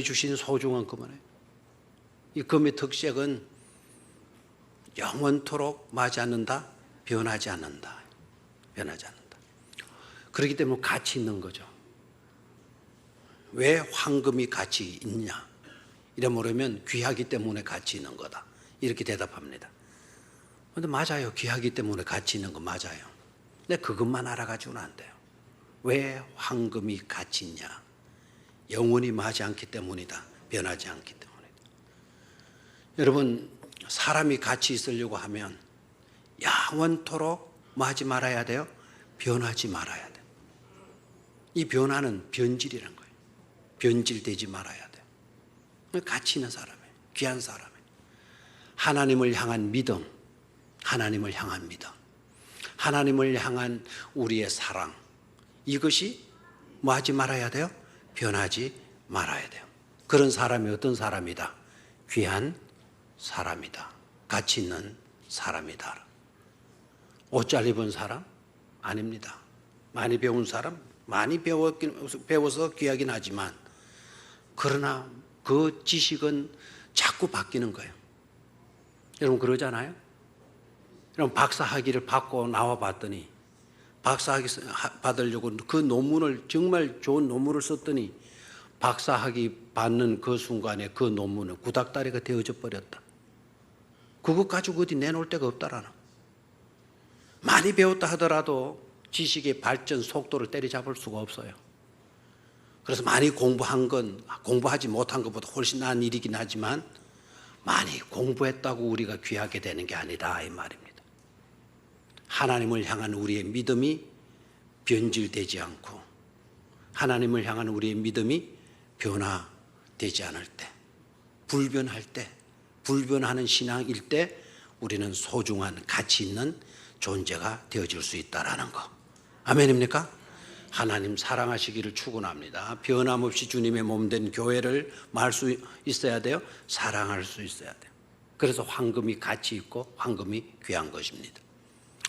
주신 소중한 금이에요. 이 금의 특색은 영원토록 마지 않는다, 변하지 않는다. 변하지 않는다. 그렇기 때문에 가치 있는 거죠. 왜 황금이 가치 있냐? 이래 물으면 귀하기 때문에 가치 있는 거다. 이렇게 대답합니다. 그런데 맞아요. 귀하기 때문에 가치 있는 거 맞아요. 근데 그것만 알아가지고는 안 돼요. 왜 황금이 가치 있냐? 영원히 마지 않기 때문이다. 변하지 않기 때문이다. 여러분, 사람이 가치 있으려고 하면 영원토록 마지 말아야 돼요. 변하지 말아야 돼요. 이 변화는 변질이란 거예요. 변질되지 말아야 돼요. 가치 있는 사람이에요. 귀한 사람이에요. 하나님을 향한 믿음, 하나님을 향한 믿음, 하나님을 향한 우리의 사랑, 이것이 뭐 하지 말아야 돼요? 변하지 말아야 돼요. 그런 사람이 어떤 사람이다? 귀한 사람이다. 가치 있는 사람이다. 옷 잘 입은 사람? 아닙니다. 많이 배운 사람? 많이 배워서 귀하긴 하지만, 그러나 그 지식은 자꾸 바뀌는 거예요. 여러분 그러잖아요? 여러분 박사학위를 받고 나와 봤더니, 박사학위 받으려고 그 논문을, 정말 좋은 논문을 썼더니 박사학위 받는 그 순간에 그 논문은 구닥다리가 되어져 버렸다. 그것 가지고 어디 내놓을 데가 없다라는. 많이 배웠다 하더라도 지식의 발전 속도를 때려잡을 수가 없어요. 그래서 많이 공부한 건 공부하지 못한 것보다 훨씬 나은 일이긴 하지만, 많이 공부했다고 우리가 귀하게 되는 게 아니다, 이 말입니다. 하나님을 향한 우리의 믿음이 변질되지 않고, 하나님을 향한 우리의 믿음이 변화되지 않을 때, 불변할 때, 불변하는 신앙일 때 우리는 소중한 가치 있는 존재가 되어질 수 있다는 거. 아멘입니까? 하나님 사랑하시기를 축원합니다. 변함없이 주님의 몸된 교회를 말 수 있어야 돼요. 사랑할 수 있어야 돼요. 그래서 황금이 가치 있고 황금이 귀한 것입니다.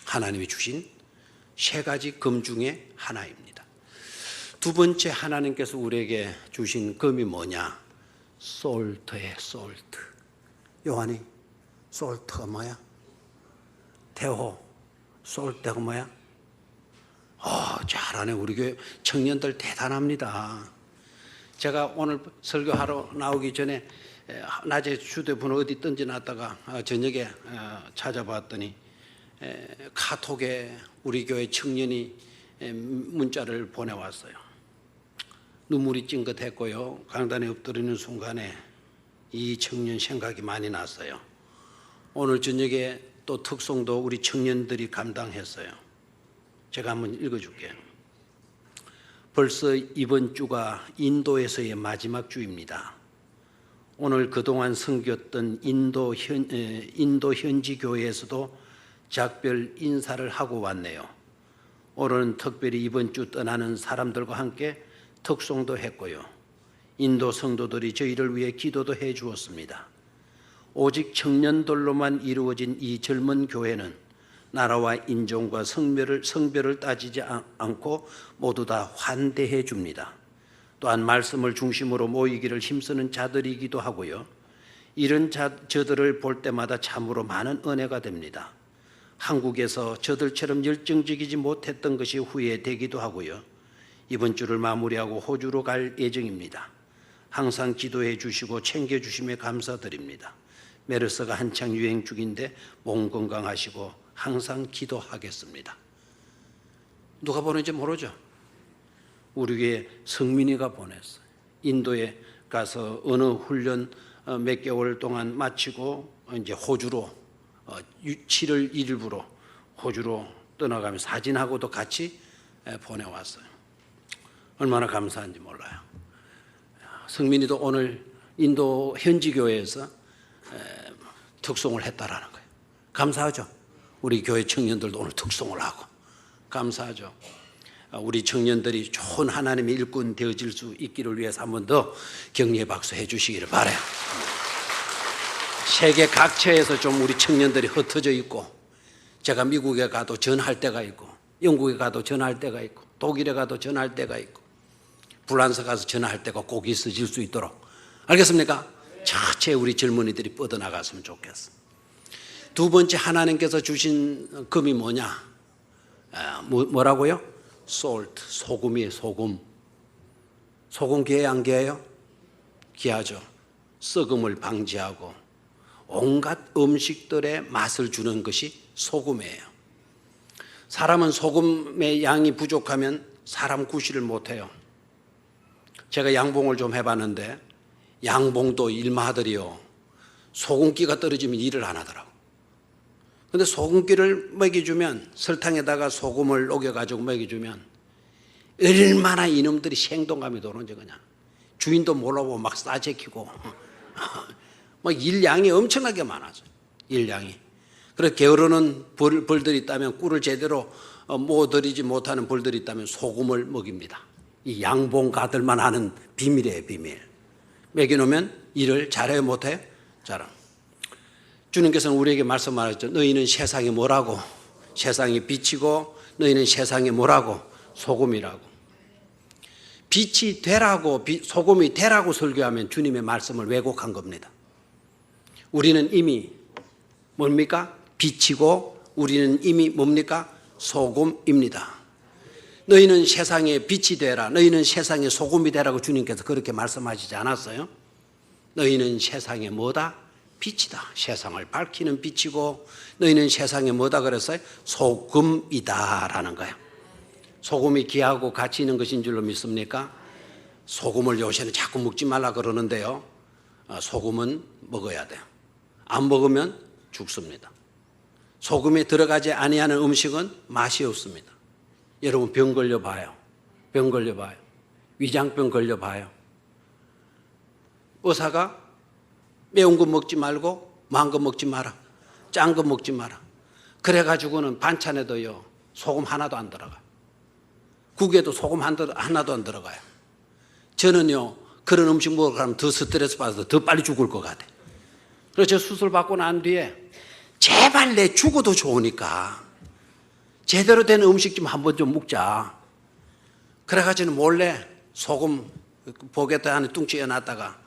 하나님이 주신 세 가지 금 중에 하나입니다. 두 번째, 하나님께서 우리에게 주신 금이 뭐냐? 솔트예요. 솔트. 요한이 솔트가 뭐야? 태호. 솔트가 뭐야? 잘하네. 우리 교회 청년들 대단합니다. 제가 오늘 설교하러 나오기 전에 낮에 휴대폰을 어디 던져놨다가 저녁에 찾아봤더니 카톡에 우리 교회 청년이 문자를 보내왔어요. 눈물이 찡긋했고요. 강단에 엎드리는 순간에 이 청년 생각이 많이 났어요. 오늘 저녁에 또 특송도 우리 청년들이 감당했어요. 제가 한번 읽어줄게요. 벌써 이번 주가 인도에서의 마지막 주입니다. 오늘 그동안 섬겼던 인도 현지 교회에서도 작별 인사를 하고 왔네요. 오늘은 특별히 이번 주 떠나는 사람들과 함께 특송도 했고요. 인도 성도들이 저희를 위해 기도도 해 주었습니다. 오직 청년들로만 이루어진 이 젊은 교회는 나라와 인종과 성별을 따지지 않고 모두 다 환대해 줍니다. 또한 말씀을 중심으로 모이기를 힘쓰는 자들이기도 하고요. 이런 저들을 볼 때마다 참으로 많은 은혜가 됩니다. 한국에서 저들처럼 열정적이지 못했던 것이 후회되기도 하고요. 이번 주를 마무리하고 호주로 갈 예정입니다. 항상 기도해 주시고 챙겨주심에 감사드립니다. 메르스가 한창 유행 중인데 몸 건강하시고 항상 기도하겠습니다. 누가 보낸지 모르죠? 우리 교회 성민이가 보냈어요. 인도에 가서 어느 훈련 몇 개월 동안 마치고 이제 호주로 7월 1일부로 호주로 떠나가며 사진하고도 같이 보내왔어요. 얼마나 감사한지 몰라요. 성민이도 오늘 인도 현지 교회에서 특송을 했다라는 거예요. 감사하죠? 우리 교회 청년들도 오늘 특송을 하고 감사하죠. 우리 청년들이 좋은 하나님의 일꾼 되어질 수 있기를 위해서 한 번 더 격려의 박수 해주시기를 바라요. 세계 각처에서 좀 우리 청년들이 흩어져 있고, 제가 미국에 가도 전할 때가 있고, 영국에 가도 전할 때가 있고, 독일에 가도 전할 때가 있고, 불란서 가서 전할 때가 꼭 있어질 수 있도록 알겠습니까? 자체 우리 젊은이들이 뻗어나갔으면 좋겠어. 두 번째, 하나님께서 주신 금이 뭐냐? 뭐라고요? salt, 소금이에요. 소금. 소금 귀해요, 안 귀해요? 귀하죠. 썩음을 방지하고 온갖 음식들의 맛을 주는 것이 소금이에요. 사람은 소금의 양이 부족하면 사람 구실을 못해요. 제가 양봉을 좀 해봤는데 양봉도 일마들이요, 소금기가 떨어지면 일을 안 하더라고. 근데 소금기를 먹여주면, 설탕에다가 소금을 녹여가지고 먹여주면 얼마나 이놈들이 생동감이 도는지 그냥 주인도 몰라보고 막 싸제키고 막 일량이 엄청나게 많아져요. 일량이. 그래서 게으르는 벌들이 있다면, 꿀을 제대로 못 들이지 못하는 벌들이 있다면 소금을 먹입니다. 이 양봉가들만 하는 비밀이에요, 비밀. 먹여놓으면 일을 잘해요, 못해요? 잘해요. 주님께서는 우리에게 말씀하셨죠. 너희는 세상이 뭐라고? 세상이 빛이고 너희는 세상이 뭐라고? 소금이라고. 빛이 되라고, 소금이 되라고 설교하면 주님의 말씀을 왜곡한 겁니다. 우리는 이미 뭡니까? 빛이고 우리는 이미 뭡니까? 소금입니다. 너희는 세상의 빛이 되라, 너희는 세상의 소금이 되라고 주님께서 그렇게 말씀하시지 않았어요? 너희는 세상의 뭐다? 빛이다. 세상을 밝히는 빛이고 너희는 세상에 뭐다 그랬어요? 소금이다 라는 거예요. 소금이 귀하고 가치 있는 것인 줄로 믿습니까? 소금을 요새는 자꾸 먹지 말라 그러는데요, 소금은 먹어야 돼요. 안 먹으면 죽습니다. 소금에 들어가지 아니하는 음식은 맛이 없습니다. 여러분 병 걸려봐요. 병 걸려봐요. 위장병 걸려봐요. 의사가 매운 거 먹지 말고 만 거 먹지 마라, 짠 거 먹지 마라, 그래가지고는 반찬에도요 소금 하나도 안 들어가요. 국에도 소금 하나도 안 들어가요. 저는요 그런 음식 먹으면 더 스트레스 받아서 더 빨리 죽을 것 같아요. 그래서 저 수술 받고 난 뒤에 제발 내 죽어도 좋으니까 제대로 된 음식 좀 한번 좀 먹자. 그래가지고 몰래 소금 보게다 안에 뚱치에 놨다가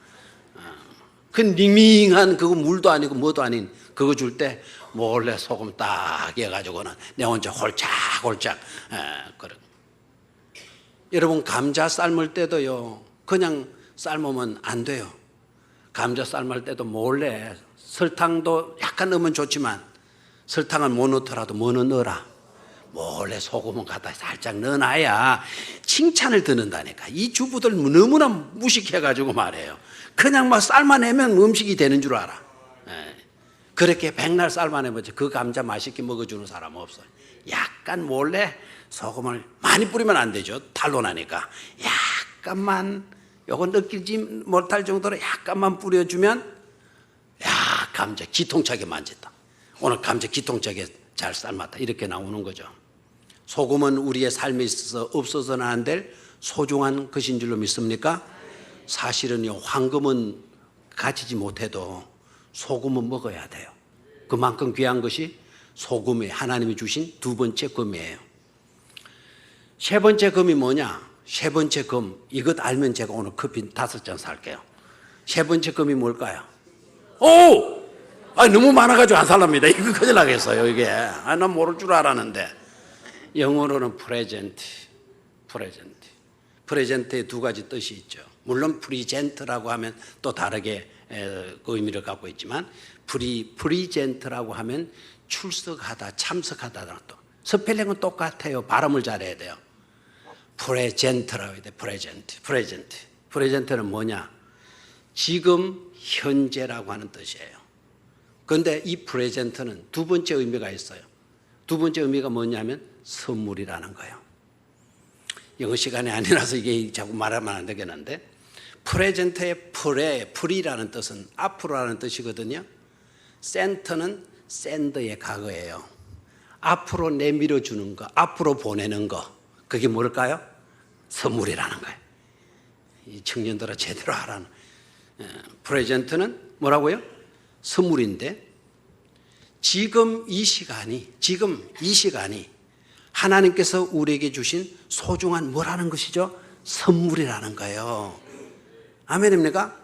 그 닝닝한 그거 물도 아니고 뭐도 아닌 그거 줄 때 몰래 소금 딱 해가지고는 내 혼자 홀짝홀짝 그래. 여러분 감자 삶을 때도요 그냥 삶으면 안 돼요. 감자 삶을 때도 몰래 설탕도 약간 넣으면 좋지만 설탕을 못 넣더라도 뭐는 넣어라. 몰래 소금은 갖다 살짝 넣어놔야 칭찬을 듣는다니까. 이 주부들 너무나 무식해가지고 말해요. 그냥 막 삶아내면 음식이 되는 줄 알아. 그렇게 백날 삶아내면 그 감자 맛있게 먹어주는 사람 없어요. 약간 몰래 소금을 많이 뿌리면 안 되죠. 탄로나니까. 약간만, 요건 느끼지 못할 정도로 약간만 뿌려주면 감자 기통차게 만졌다. 오늘 감자 기통차게 잘 삶았다. 이렇게 나오는 거죠. 소금은 우리의 삶에 있어서 없어서는 안 될 소중한 것인 줄로 믿습니까? 사실은요 황금은 가지지 못해도 소금은 먹어야 돼요. 그만큼 귀한 것이 소금이 하나님이 주신 두 번째 금이에요. 세 번째 금이 뭐냐? 세 번째 금, 이것 알면 제가 오늘 커피 5잔 살게요. 세 번째 금이 뭘까요? 너무 많아가지고 안 살랍니다. 이거 큰일 나겠어요 이게. 난 모를 줄 알았는데. 영어로는 프레젠트에 두 가지 뜻이 있죠. 물론 프리젠트라고 하면 또 다르게 그 의미를 갖고 있지만 프리젠트라고 하면 출석하다, 참석하다. 또 스펠링은 똑같아요. 발음을 잘해야 돼요. 프레젠트라고 해야 돼. 프레젠트는 뭐냐? 지금 현재라고 하는 뜻이에요. 그런데 이 프레젠트는 두 번째 의미가 있어요. 두 번째 의미가 뭐냐면 선물이라는 거예요. 영어 시간이 아니라서 이게 자꾸 말하면 안 되겠는데, 프레젠트의 프리라는 뜻은 앞으로라는 뜻이거든요. 센터는 샌드의 과거예요. 앞으로 내밀어 주는 거, 앞으로 보내는 거, 그게 뭘까요? 선물이라는 거예요. 이 청년들아 제대로 하라는. 프레젠트는 뭐라고요? 선물인데, 지금 이 시간이 하나님께서 우리에게 주신 소중한 뭐라는 것이죠? 선물이라는 거예요. 아멘입니까?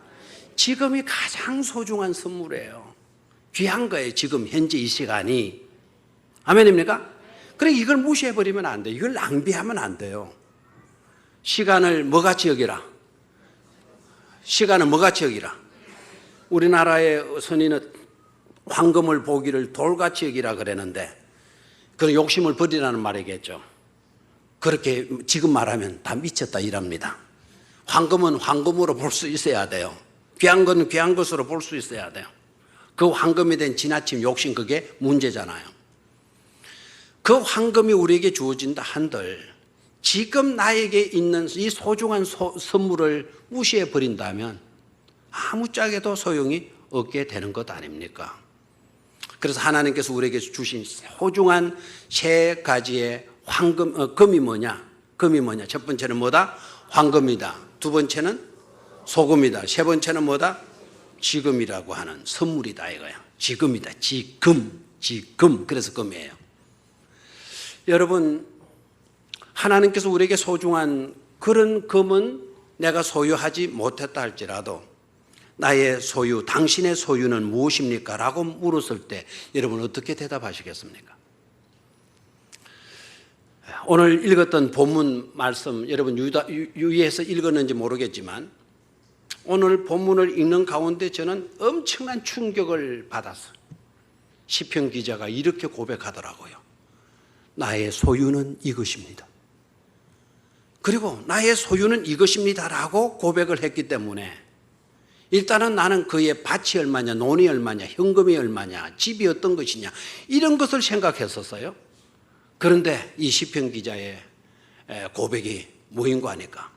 지금이 가장 소중한 선물이에요. 귀한 거예요. 지금 현재 이 시간이. 아멘입니까? 그래 이걸 무시해버리면 안 돼요. 이걸 낭비하면 안 돼요. 시간을 뭐같이 여기라? 시간을 뭐같이 여기라? 우리나라의 선인은 황금을 보기를 돌같이 여기라 그랬는데 그 욕심을 버리라는 말이겠죠. 그렇게 지금 말하면 다 미쳤다 이랍니다. 황금은 황금으로 볼 수 있어야 돼요. 귀한 건 귀한 것으로 볼 수 있어야 돼요. 그 황금에 대한 지나침 욕심 그게 문제잖아요. 그 황금이 우리에게 주어진다 한들 지금 나에게 있는 이 소중한 선물을 무시해 버린다면 아무짝에도 소용이 없게 되는 것 아닙니까? 그래서 하나님께서 우리에게 주신 소중한 세 가지의 금이 뭐냐? 금이 뭐냐? 첫 번째는 뭐다? 황금이다. 두 번째는 소금이다. 세 번째는 뭐다? 지금이라고 하는 선물이다 이거야. 지금이다. 지금. 그래서 금이에요. 여러분, 하나님께서 우리에게 소중한 그런 금은 내가 소유하지 못했다 할지라도 나의 소유, 당신의 소유는 무엇입니까? 라고 물었을 때 여러분 어떻게 대답하시겠습니까? 오늘 읽었던 본문 말씀 여러분 유의해서 읽었는지 모르겠지만 오늘 본문을 읽는 가운데 저는 엄청난 충격을 받았어요. 시편 기자가 이렇게 고백하더라고요. 나의 소유는 이것입니다. 그리고 나의 소유는 이것입니다라고 고백을 했기 때문에 일단은 나는 그의 밭이 얼마냐, 논이 얼마냐, 현금이 얼마냐, 집이 어떤 것이냐 이런 것을 생각했었어요. 그런데 이 시편 기자의 고백이 뭐인 거 아니까?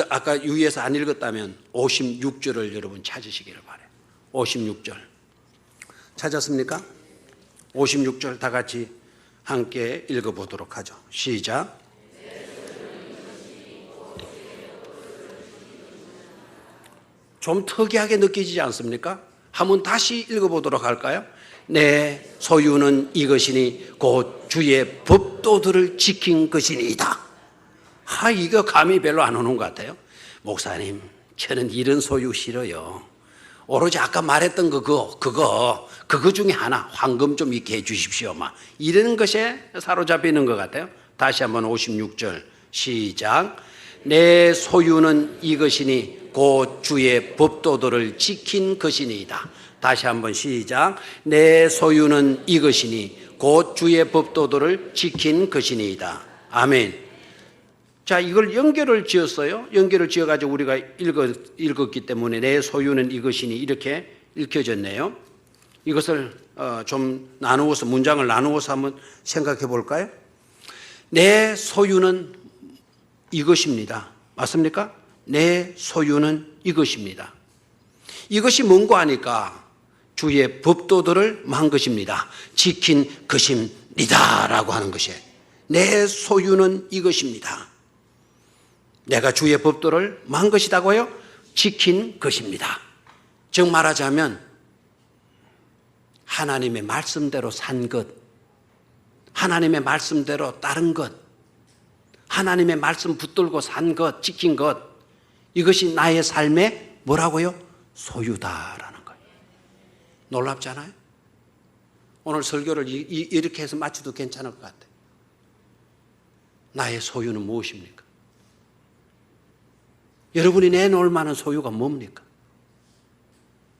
아까 유의해서 안 읽었다면 56절을 여러분 찾으시기를 바라요. 56절 찾았습니까? 56절 다 같이 함께 읽어보도록 하죠. 시작. 좀 특이하게 느껴지지 않습니까? 한번 다시 읽어보도록 할까요? 내 소유는 이것이니 곧 주의 법도들을 지킨 것이니이다. 이거 감이 별로 안 오는 것 같아요. 목사님, 저는 이런 소유 싫어요. 오로지 아까 말했던 그거 중에 하나 황금 좀 있게 해 주십시오. 이런 것에 사로잡히는 것 같아요. 다시 한번 56절 시작. 내 소유는 이것이니 곧 주의 법도들을 지킨 것이니이다. 다시 한번 시작. 내 소유는 이것이니 곧 주의 법도들을 지킨 것이니이다. 아멘. 자, 이걸 연결을 지었어요. 연결을 지어가지고 우리가 읽었기 때문에 내 소유는 이것이니 이렇게 읽혀졌네요. 이것을 좀 나누어서 문장을 나누어서 한번 생각해 볼까요? 내 소유는 이것입니다. 맞습니까? 내 소유는 이것입니다. 이것이 뭔고 하니까 주의 법도들을 만 것입니다. 지킨 것입니다. 라고 하는 것이에요. 내 소유는 이것입니다. 내가 주의 법도를 만 것이다고요? 지킨 것입니다. 즉 말하자면 하나님의 말씀대로 산 것, 하나님의 말씀대로 따른 것, 하나님의 말씀 붙들고 산 것, 지킨 것, 이것이 나의 삶의 뭐라고요? 소유다라는 거예요. 놀랍잖아요? 오늘 설교를 이렇게 해서 마쳐도 괜찮을 것 같아요. 나의 소유는 무엇입니까? 여러분이 내놓을 만한 소유가 뭡니까?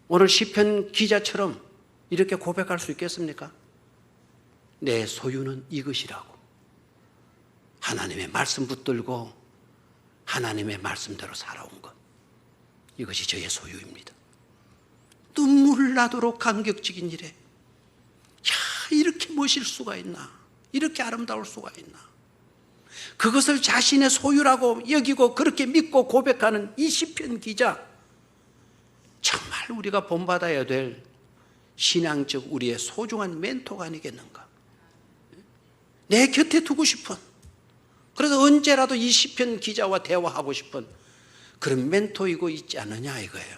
오늘 시편 기자처럼 이렇게 고백할 수 있겠습니까? 내 소유는 이것이라고. 하나님의 말씀 붙들고 하나님의 말씀대로 살아온 것. 이것이 저의 소유입니다. 눈물 나도록 감격적인 일에 이렇게 멋질 수가 있나? 이렇게 아름다울 수가 있나? 그것을 자신의 소유라고 여기고 그렇게 믿고 고백하는 이 시편 기자, 정말 우리가 본받아야 될 신앙적 우리의 소중한 멘토가 아니겠는가? 내 곁에 두고 싶은, 그래서 언제라도 이 시편 기자와 대화하고 싶은 그런 멘토이고 있지 않느냐 이거예요.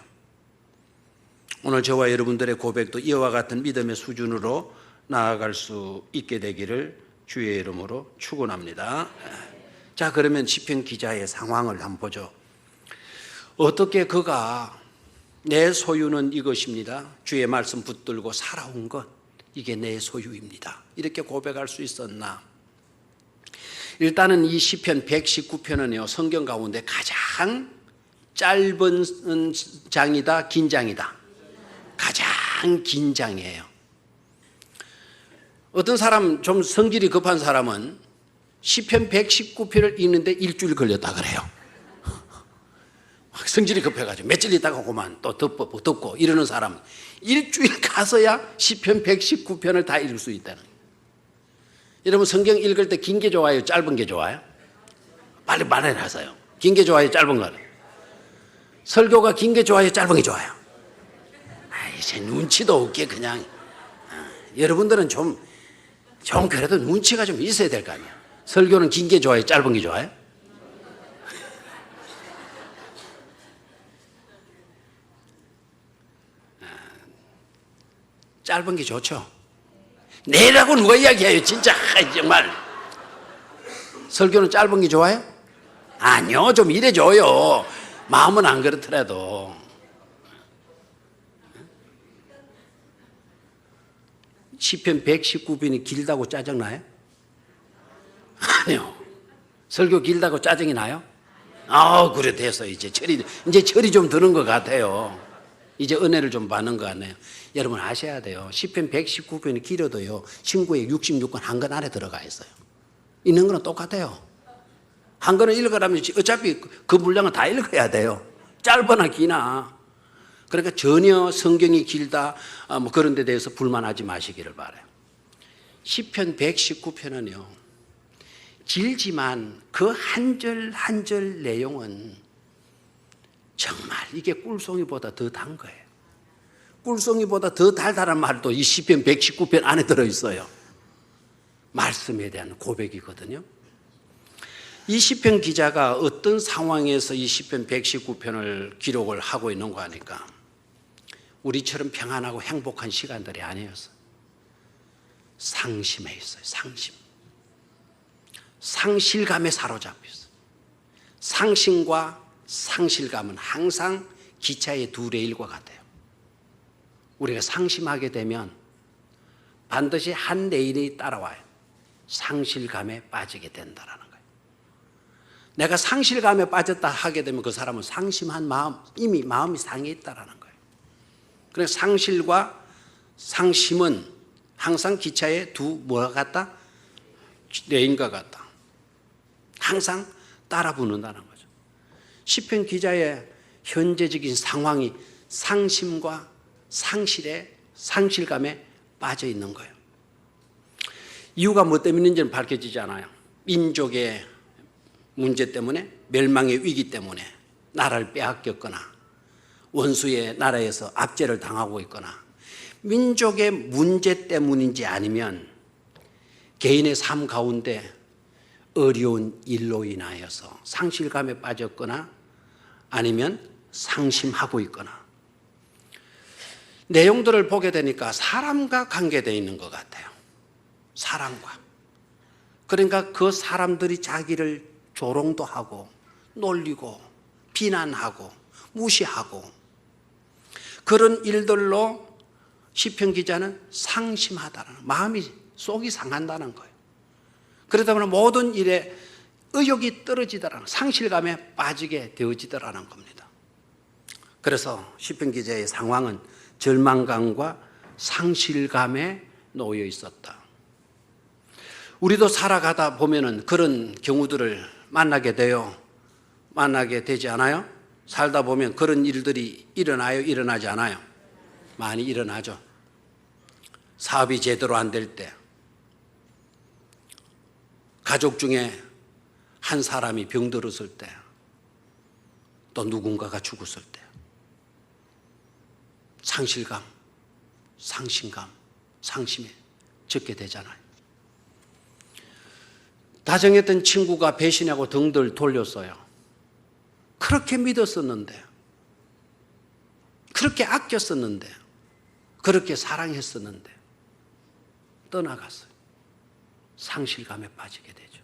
오늘 저와 여러분들의 고백도 이와 같은 믿음의 수준으로 나아갈 수 있게 되기를 주의 이름으로 축원합니다. 자, 그러면 시편 기자의 상황을 한번 보죠. 어떻게 그가 내 소유는 이것입니다. 주의 말씀 붙들고 살아온 것, 이게 내 소유입니다. 이렇게 고백할 수 있었나? 일단은 이 시편 119편은요, 성경 가운데 가장 짧은 장이다, 긴 장이다? 가장 긴 장이에요. 어떤 사람, 좀 성질이 급한 사람은 시편 119편을 읽는데 일주일 걸렸다 그래요. 성질이 급해가지고 며칠 있다가 그만 또 덮고 이러는 사람은 일주일 가서야 시편 119편을 다 읽을 수 있다는 거예요. 여러분, 성경 읽을 때 긴 게 좋아요, 짧은 게 좋아요? 빨리 말해놔서요. 긴 게 좋아요, 짧은 거는? 설교가 긴 게 좋아요, 짧은 게 좋아요? 제 눈치도 없게 그냥. 여러분들은 좀 그래도 눈치가 좀 있어야 될 거 아니에요. 설교는 긴 게 좋아요, 짧은 게 좋아요? 짧은 게 좋죠. 내라고 누가 이야기해요, 진짜. 정말. 설교는 짧은 게 좋아요? 아니요, 좀 이래줘요. 마음은 안 그렇더라도. 시편 119편이 길다고 짜증나요? 아니요. 설교 길다고 짜증이 나요? 그래, 됐어. 이제 철이 좀 드는 것 같아요. 이제 은혜를 좀 받는 것 같네요. 여러분 아셔야 돼요. 시편 119편이 길어도요, 신구약 66권 한 권 안에 들어가 있어요. 있는 거는 똑같아요. 한 권을 읽으라면 어차피 그 분량은 다 읽어야 돼요. 짧거나 기나. 그러니까 전혀 성경이 길다 뭐 그런 데 대해서 불만하지 마시기를 바라요. 시편 119편은요, 길지만 그 한 절 한 절 내용은 정말 이게 꿀송이보다 더 단 거예요. 꿀송이보다 더 달달한 말도 이 시편 119편 안에 들어있어요. 말씀에 대한 고백이거든요. 이 시편 기자가 어떤 상황에서 이 시편 119편을 기록을 하고 있는가 하니까 우리처럼 평안하고 행복한 시간들이 아니었어요. 상심해 있어요. 상실감에 사로잡혔어요. 상심과 상실감은 항상 기차의 두 레일과 같아요. 우리가 상심하게 되면 반드시 한 레일이 따라와요. 상실감에 빠지게 된다라는 거예요. 내가 상실감에 빠졌다 하게 되면 그 사람은 상심한 마음, 이미 마음이 상해 있다라는 거예요. 그래서 상실과 상심은 항상 기차의 두 뭐가 같다? 레인과 같다. 항상 따라 붙는다는 거죠. 시편 기자의 현재적인 상황이 상심과 상실감에 빠져 있는 거예요. 이유가 뭐 때문인지는 밝혀지지 않아요. 민족의 문제 때문에, 멸망의 위기 때문에 나라를 빼앗겼거나 원수의 나라에서 압제를 당하고 있거나 민족의 문제 때문인지 아니면 개인의 삶 가운데 어려운 일로 인하여서 상실감에 빠졌거나 아니면 상심하고 있거나 내용들을 보게 되니까 사람과 관계되어 있는 것 같아요. 사람과. 그러니까 그 사람들이 자기를 조롱도 하고 놀리고 비난하고 무시하고 그런 일들로 시편 기자는 상심하다는, 마음이 속이 상한다는 거예요. 그러다 보면 모든 일에 의욕이 떨어지더라는, 상실감에 빠지게 되어지더라는 겁니다. 그래서 시편 기자의 상황은 절망감과 상실감에 놓여 있었다. 우리도 살아가다 보면은 그런 경우들을 만나게 되지 않아요? 살다 보면 그런 일들이 일어나요? 일어나지 않아요? 많이 일어나죠. 사업이 제대로 안 될 때, 가족 중에 한 사람이 병들었을 때, 또 누군가가 죽었을 때, 상실감, 상심감, 상심에 적게 되잖아요. 다정했던 친구가 배신하고 등들 돌렸어요. 그렇게 믿었었는데, 그렇게 아꼈었는데, 그렇게 사랑했었는데 떠나갔어요. 상실감에 빠지게 되죠.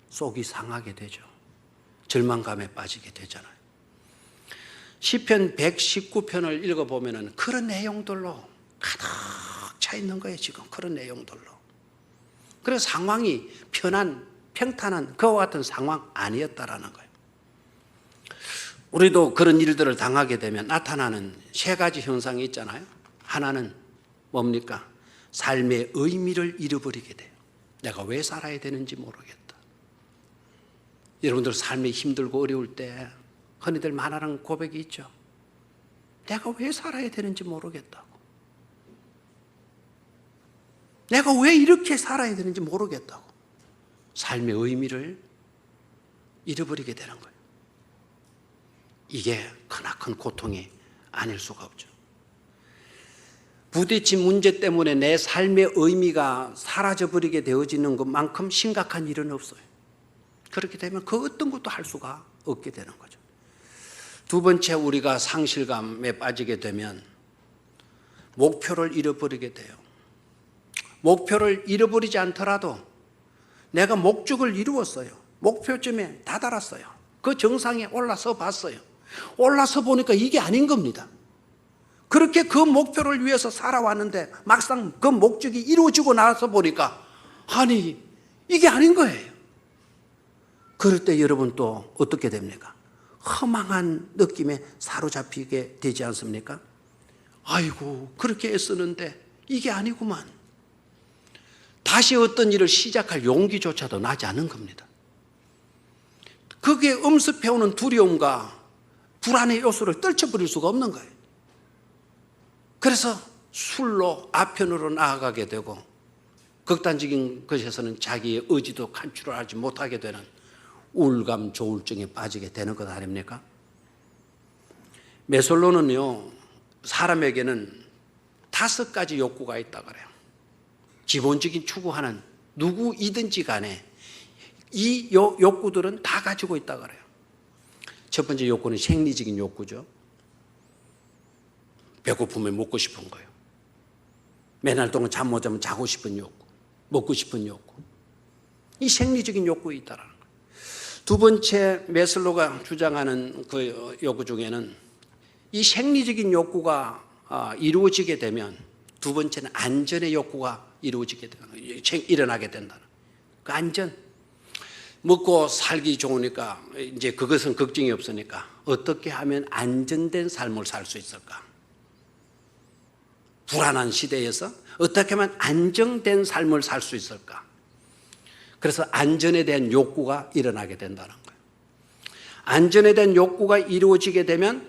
속이 상하게 되죠. 절망감에 빠지게 되잖아요. 시편 119편을 읽어보면 그런 내용들로 가득 차 있는 거예요. 지금 그런 내용들로. 그래서 상황이 평탄한 그와 같은 상황 아니었다라는 거예요. 우리도 그런 일들을 당하게 되면 나타나는 세 가지 현상이 있잖아요. 하나는 뭡니까? 삶의 의미를 잃어버리게 돼요. 내가 왜 살아야 되는지 모르겠다. 여러분들 삶이 힘들고 어려울 때 흔히들 말하는 고백이 있죠. 내가 왜 살아야 되는지 모르겠다고. 내가 왜 이렇게 살아야 되는지 모르겠다고. 삶의 의미를 잃어버리게 되는 거예요. 이게 크나큰 고통이 아닐 수가 없죠. 부딪힌 문제 때문에 내 삶의 의미가 사라져버리게 되어지는 것만큼 심각한 일은 없어요. 그렇게 되면 그 어떤 것도 할 수가 없게 되는 거죠. 두 번째, 우리가 상실감에 빠지게 되면 목표를 잃어버리게 돼요. 목표를 잃어버리지 않더라도 내가 목적을 이루었어요. 목표점에 다다랐어요. 그 정상에 올라서 봤어요. 올라서 보니까 이게 아닌 겁니다. 그렇게 그 목표를 위해서 살아왔는데 막상 그 목적이 이루어지고 나서 보니까 아니 이게 아닌 거예요. 그럴 때 여러분 또 어떻게 됩니까? 허망한 느낌에 사로잡히게 되지 않습니까? 아이고 그렇게 애쓰는데 이게 아니구만. 다시 어떤 일을 시작할 용기조차도 나지 않은 겁니다. 그게 엄습해오는 두려움과 불안의 요소를 떨쳐버릴 수가 없는 거예요. 그래서 술로 아편으로 나아가게 되고 극단적인 것에서는 자기의 의지도 간추하지 못하게 되는 우울감, 조울증에 빠지게 되는 것 아닙니까? 메솔로는요, 사람에게는 5가지 욕구가 있다 그래요. 기본적인 추구하는 누구이든지 간에 이 욕구들은 다 가지고 있다 그래요. 첫 번째 욕구는 생리적인 욕구죠. 배고프면 먹고 싶은 거예요. 맨날 동안 잠 못 자면 자고 싶은 욕구, 먹고 싶은 욕구. 이 생리적인 욕구가 있다는 거예요. 두 번째, 메슬로가 주장하는 그 욕구 중에는 이 생리적인 욕구가 이루어지게 되면 두 번째는 안전의 욕구가 일어나게 된다는 그 안전. 먹고 살기 좋으니까 이제 그것은 걱정이 없으니까 어떻게 하면 안전된 삶을 살 수 있을까? 불안한 시대에서 어떻게 하면 안정된 삶을 살 수 있을까? 그래서 안전에 대한 욕구가 일어나게 된다는 거예요. 안전에 대한 욕구가 이루어지게 되면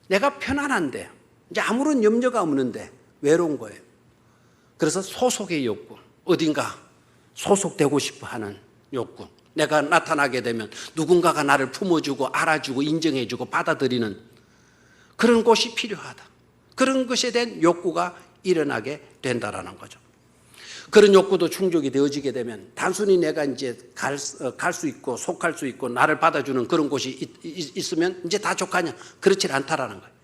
내가 편안한데 이제 아무런 염려가 없는데 외로운 거예요. 그래서 소속의 욕구, 어딘가 소속되고 싶어 하는 욕구. 내가 나타나게 되면 누군가가 나를 품어주고 알아주고 인정해주고 받아들이는 그런 곳이 필요하다. 그런 것에 대한 욕구가 일어나게 된다라는 거죠. 그런 욕구도 충족이 되어지게 되면 단순히 내가 이제 갈 수 있고 속할 수 있고 나를 받아주는 그런 곳이 있으면 이제 다 족하냐? 그렇지 않다라는 거예요.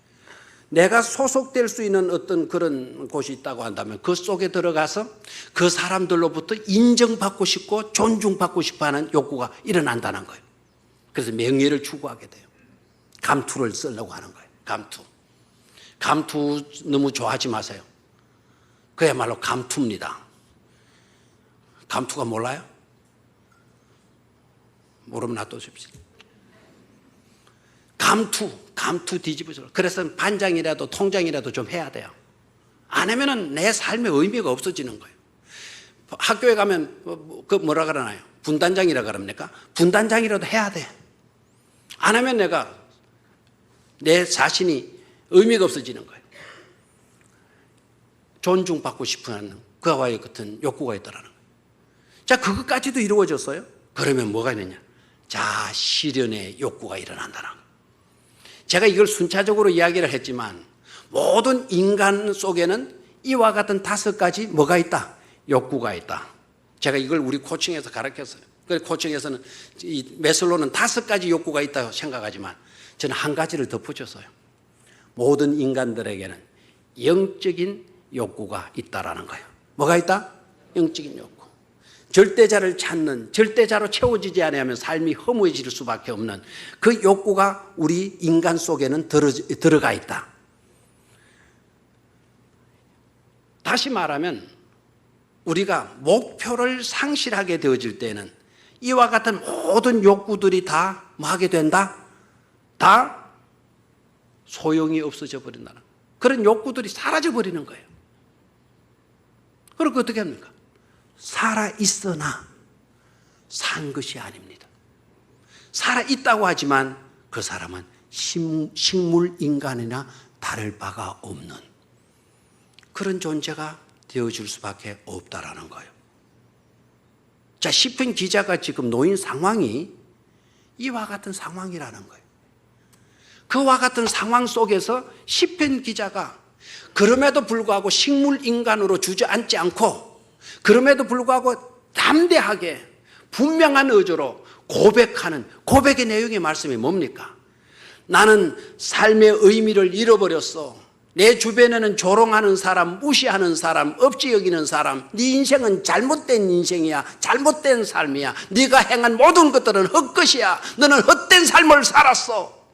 내가 소속될 수 있는 어떤 그런 곳이 있다고 한다면 그 속에 들어가서 그 사람들로부터 인정받고 싶고 존중받고 싶어하는 욕구가 일어난다는 거예요. 그래서 명예를 추구하게 돼요. 감투를 쓰려고 하는 거예요. 감투 너무 좋아하지 마세요. 그야말로 감투입니다. 감투가 몰라요? 모르면 놔두십시오. 감투 뒤집어져. 그래서 반장이라도 통장이라도 좀 해야 돼요. 안 하면은 내 삶의 의미가 없어지는 거예요. 학교에 가면 그 뭐라 그러나요? 분단장이라 그럽니까? 분단장이라도 해야 돼. 안 하면 내 자신이 의미가 없어지는 거예요. 존중받고 싶어하는 그와의 같은 욕구가 있더라는 거예요. 자, 그것까지도 이루어졌어요? 그러면 뭐가 있느냐? 자, 실현의 욕구가 일어난다는 거예요. 제가 이걸 순차적으로 이야기를 했지만 모든 인간 속에는 이와 같은 5가지 뭐가 있다? 욕구가 있다. 제가 이걸 우리 코칭에서 가르쳤어요. 그래서 코칭에서는 이 메슬로는 5가지 욕구가 있다고 생각하지만 저는 한 가지를 덧붙였어요. 모든 인간들에게는 영적인 욕구가 있다라는 거예요. 뭐가 있다? 영적인 욕구. 절대자를 찾는, 절대자로 채워지지 않으면 삶이 허무해질 수밖에 없는 그 욕구가 우리 인간 속에는 들어가 있다. 다시 말하면 우리가 목표를 상실하게 되어질 때는 이와 같은 모든 욕구들이 다 뭐 하게 된다? 다 소용이 없어져 버린다는, 그런 욕구들이 사라져 버리는 거예요. 그럼 어떻게 합니까? 살아있으나 산 것이 아닙니다. 살아있다고 하지만 그 사람은 식물 인간이나 다를 바가 없는 그런 존재가 되어줄 수밖에 없다라는 거예요. 자, 시편 기자가 지금 놓인 상황이 이와 같은 상황이라는 거예요. 그와 같은 상황 속에서 시편 기자가 그럼에도 불구하고 식물 인간으로 주저앉지 않고, 그럼에도 불구하고 담대하게 분명한 의지로 고백하는 고백의 내용의 말씀이 뭡니까? 나는 삶의 의미를 잃어버렸어. 내 주변에는 조롱하는 사람, 무시하는 사람, 없지 여기는 사람, 네 인생은 잘못된 인생이야, 잘못된 삶이야, 네가 행한 모든 것들은 헛것이야, 너는 헛된 삶을 살았어.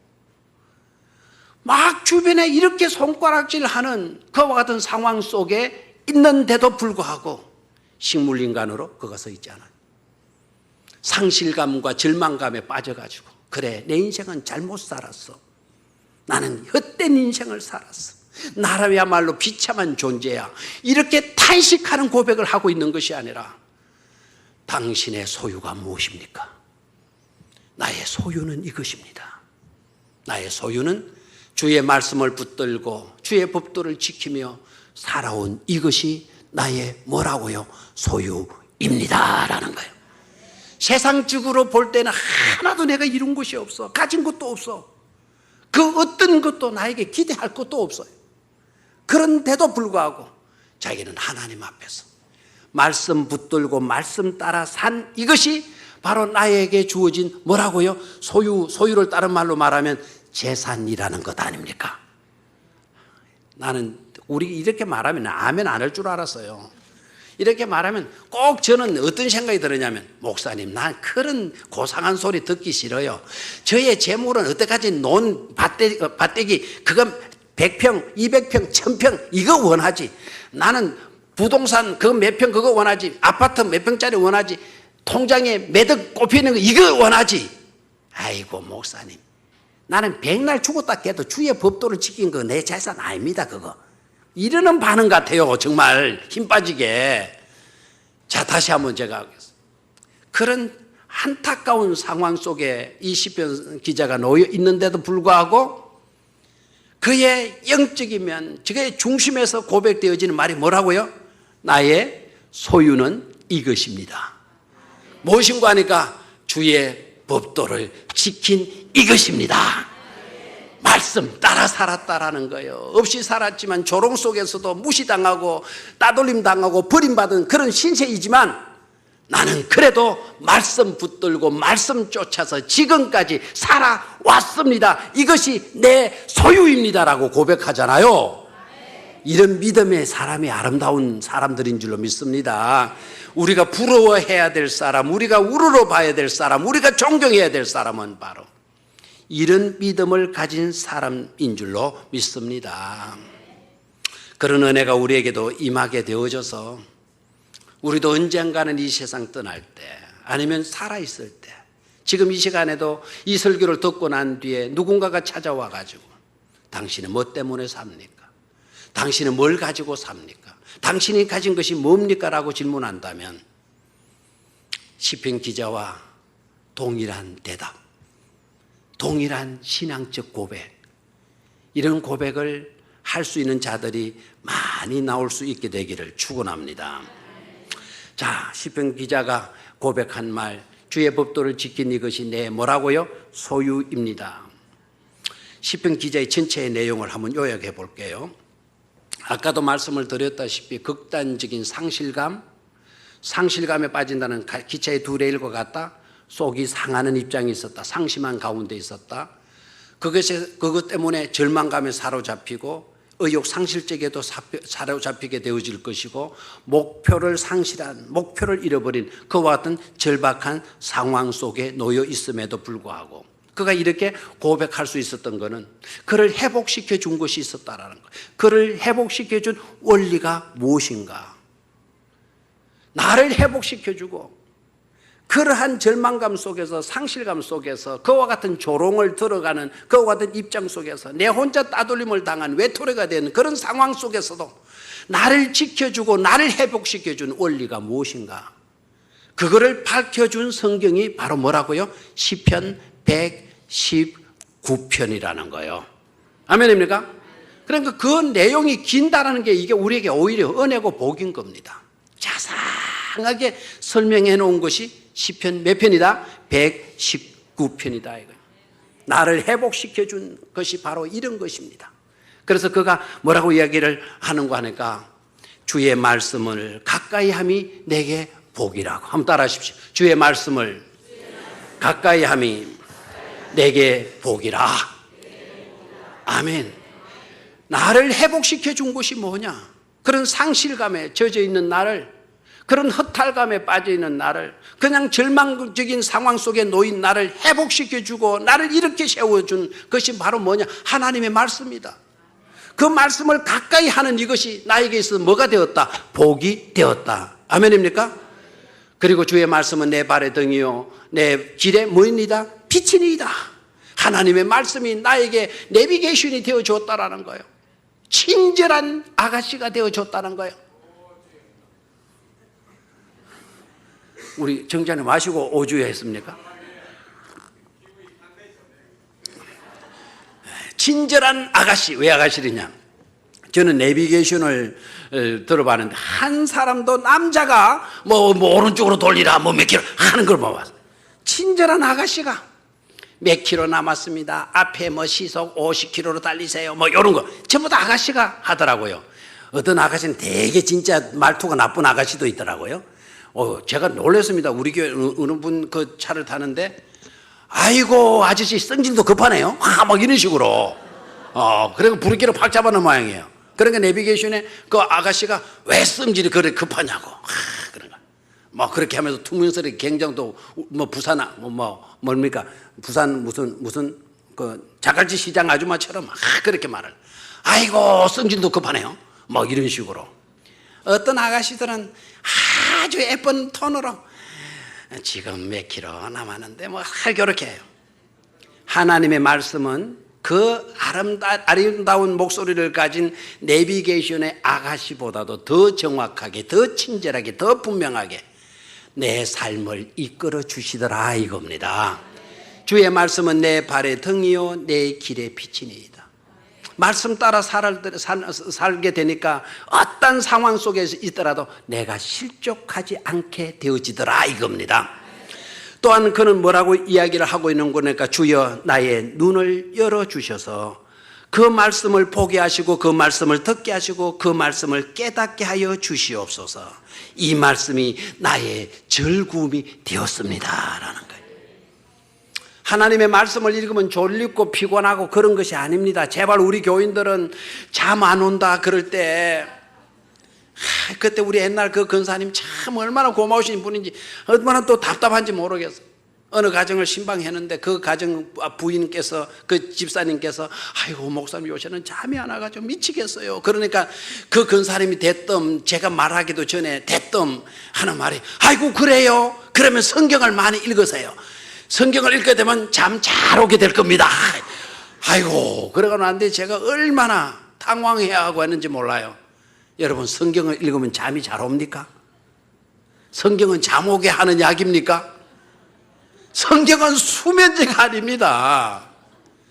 막 주변에 이렇게 손가락질하는 그와 같은 상황 속에 있는데도 불구하고 식물인간으로 그가 서 있지 않아요. 상실감과 절망감에 빠져가지고, 그래, 내 인생은 잘못 살았어, 나는 헛된 인생을 살았어, 나라야말로 비참한 존재야, 이렇게 탄식하는 고백을 하고 있는 것이 아니라, 당신의 소유가 무엇입니까? 나의 소유는 이것입니다. 나의 소유는 주의 말씀을 붙들고 주의 법도를 지키며 살아온 이것이 나의 뭐라고요? 소유입니다 라는 거예요. 세상적으로 볼 때는 하나도 내가 이룬 것이 없어, 가진 것도 없어, 그 어떤 것도 나에게 기대할 것도 없어요. 그런데도 불구하고 자기는 하나님 앞에서 말씀 붙들고 말씀 따라 산 이것이 바로 나에게 주어진 뭐라고요? 소유를 다른 말로 말하면 재산이라는 것 아닙니까? 나는 우리 이렇게 말하면 아멘 안 할 줄 알았어요. 이렇게 말하면 꼭 저는 어떤 생각이 들었냐면, 목사님, 난 그런 고상한 소리 듣기 싫어요. 저의 재물은 어때까지 논 밭대기 그건 100평, 200평, 1000평 이거 원하지. 나는 부동산 그거 몇 평 그거 원하지. 아파트 몇 평짜리 원하지. 통장에 매덕 꼽히는 거 이거 원하지. 아이고 목사님, 나는 백날 죽었다 깨도 주의 법도를 지킨 거 내 재산 아닙니다 그거. 이러는 반응 같아요. 정말 힘 빠지게. 자, 다시 한번 제가 하겠습니다. 그런 안타까운 상황 속에 이 시편 기자가 놓여 있는데도 불구하고 그의 영적이면 그의 중심에서 고백되어지는 말이 뭐라고요? 나의 소유는 이것입니다. 무엇인가 하니까 주의 법도를 지킨 이것입니다. 말씀 따라 살았다라는 거예요. 없이 살았지만 조롱 속에서도 무시당하고 따돌림 당하고 버림받은 그런 신세이지만 나는 그래도 말씀 붙들고 말씀 쫓아서 지금까지 살아왔습니다. 이것이 내 소유입니다라고 고백하잖아요. 이런 믿음의 사람이 아름다운 사람들인 줄로 믿습니다. 우리가 부러워해야 될 사람, 우리가 우러러 봐야 될 사람, 우리가 존경해야 될 사람은 바로 이런 믿음을 가진 사람인 줄로 믿습니다. 그런 은혜가 우리에게도 임하게 되어져서 우리도 언젠가는 이 세상 떠날 때, 아니면 살아있을 때, 지금 이 시간에도 이 설교를 듣고 난 뒤에 누군가가 찾아와 가지고 당신은 뭐 때문에 삽니까? 당신은 뭘 가지고 삽니까? 당신이 가진 것이 뭡니까? 라고 질문한다면 시편 기자와 동일한 대답, 동일한 신앙적 고백, 이런 고백을 할 수 있는 자들이 많이 나올 수 있게 되기를 축원합니다. 자, 시편 기자가 고백한 말, 주의 법도를 지킨 이것이 내 뭐라고요? 소유입니다. 시편 기자의 전체의 내용을 한번 요약해 볼게요. 아까도 말씀을 드렸다시피 극단적인 상실감에 빠진다는 기차의 두 레일과 같다. 속이 상하는 입장이 있었다. 상심한 가운데 있었다. 그것 때문에 절망감에 사로잡히고 의욕 상실적에도 사로잡히게 되어질 것이고, 목표를 상실한, 목표를 잃어버린 그와 같은 절박한 상황 속에 놓여 있음에도 불구하고 그가 이렇게 고백할 수 있었던 것은 그를 회복시켜 준 것이 있었다라는 거예요. 그를 회복시켜 준 원리가 무엇인가? 나를 회복시켜 주고 그러한 절망감 속에서, 상실감 속에서, 그와 같은 조롱을 들어가는 그와 같은 입장 속에서 내 혼자 따돌림을 당한 외톨이가 되는 그런 상황 속에서도 나를 지켜주고 나를 회복시켜준 원리가 무엇인가? 그거를 밝혀준 성경이 바로 뭐라고요? 시편 119편이라는 거예요. 아멘입니까? 그러니까 그 내용이 긴다라는 게 이게 우리에게 오히려 은혜고 복인 겁니다. 자상하게 설명해 놓은 것이 시편 몇 편이다? 119편이다 이거예요. 나를 회복시켜 준 것이 바로 이런 것입니다. 그래서 그가 뭐라고 이야기를 하는가 하니까 주의 말씀을 가까이 함이 내게 복이라고. 한번 따라 하십시오. 주의 말씀을 가까이 함이 내게 복이라. 아멘. 나를 회복시켜 준 것이 뭐냐? 그런 상실감에 젖어 있는 나를, 그런 허탈감에 빠져 있는 나를, 그냥 절망적인 상황 속에 놓인 나를 회복시켜 주고 나를 이렇게 세워준 것이 바로 뭐냐? 하나님의 말씀이다. 그 말씀을 가까이 하는 이것이 나에게 있어서 뭐가 되었다? 복이 되었다. 아멘입니까? 그리고 주의 말씀은 내 발의 등이요 내 길에 뭐입니다? 빛이니이다. 하나님의 말씀이 나에게 내비게이션이 되어 줬다라는 거예요. 친절한 아가씨가 되어 줬다는 거예요. 우리 정자는 마시고 오주에 했습니까? 친절한 아가씨. 왜 아가씨냐? 저는 내비게이션을 들어봤는데 한 사람도 남자가 뭐 오른쪽으로 돌리라 뭐 몇 킬로 하는 걸 봐봤어요. 친절한 아가씨가 몇 킬로 남았습니다. 앞에 뭐 시속 50km로 달리세요. 뭐 이런 거 전부 다 아가씨가 하더라고요. 어떤 아가씨는 되게 진짜 말투가 나쁜 아가씨도 있더라고요. 제가 놀랐습니다. 우리 교회 어느 분 그 차를 타는데 아이고 아저씨 성질도 급하네요. 막 이런 식으로. 그리고 부르기로 팍 잡아놓은 모양이에요. 그러니까 내비게이션에 그 아가씨가 왜 성질이 그렇게 급하냐고. 그런가. 뭐 그렇게 하면서 투명스럽게 경장도 뭐 부산 뭡니까? 부산 무슨 그 자갈치 시장 아줌마처럼 그렇게 말을. 아이고 성질도 급하네요. 뭐 이런 식으로. 어떤 아가씨들은 아주 예쁜 톤으로 지금 몇 킬로 남았는데 뭐 이렇게 해요. 하나님의 말씀은 그 아름다운 목소리를 가진 내비게이션의 아가씨보다도 더 정확하게, 더 친절하게, 더 분명하게 내 삶을 이끌어 주시더라 이겁니다. 주의 말씀은 내 발의 등이요 내 길의 빛이니이다. 말씀 따라 살게 되니까 어떤 상황 속에 있더라도 내가 실족하지 않게 되어지더라 이겁니다. 또한 그는 뭐라고 이야기를 하고 있는 거니까 주여 나의 눈을 열어주셔서 그 말씀을 보게 하시고 그 말씀을 듣게 하시고 그 말씀을 깨닫게 하여 주시옵소서. 이 말씀이 나의 즐거움이 되었습니다 라는 거예요. 하나님의 말씀을 읽으면 졸립고 피곤하고 그런 것이 아닙니다. 제발 우리 교인들은 잠 안 온다 그럴 때 그때 우리 옛날 그 근사님 참 얼마나 고마우신 분인지 얼마나 또 답답한지 모르겠어. 어느 가정을 신방했는데 그 가정 부인께서 그 집사님께서 아이고 목사님 요새는 잠이 안 와가지고 미치겠어요. 그러니까 그 근사님이 대뜸 제가 말하기도 전에 대뜸 하는 말이 아이고 그래요? 그러면 성경을 많이 읽으세요. 성경을 읽게 되면 잠 잘 오게 될 겁니다. 아이고 그러고 나는데 제가 얼마나 당황해야 하고 했는지 몰라요. 여러분 성경을 읽으면 잠이 잘 옵니까? 성경은 잠 오게 하는 약입니까? 성경은 수면제가 아닙니다.